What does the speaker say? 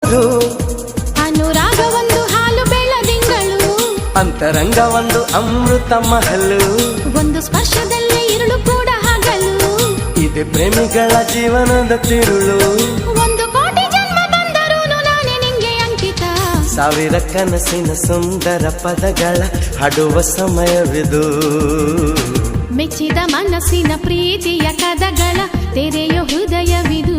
ಮಧು, ಅನುರಾಗ ಒಂದು ಹಾಲು ಬೆಳದಿಂಗಳು, ಅಂತರಂಗ ಒಂದು ಅಮೃತ ಮಹಲು, ಒಂದು ಸ್ಪರ್ಶದಲ್ಲೇ ഇരുಳು ಕೂಡ ಹಗಲು, ಇದೆ ಪ್ರೇಮಿಗಳ ಜೀವನದ ತಿರುಳು. ಒಂದು ಕೋಟಿ ಜನ್ಮ ಬಂದರೂ ನಾನೇ ನಿಂಗೆ ಅಂಕಿತ, ಸಾವಿರ ಕನಸಿನ ಸುಂದರ ಪದಗಳ ಹಾಡುವ ಸಮಯವಿದು. ಮೆಚ್ಚಿದ ಮನಸ್ಸಿನ ಪ್ರೀತಿಯ ಕದಗಳ ತೆರೆಯೋ ಹೃದಯವಿದು.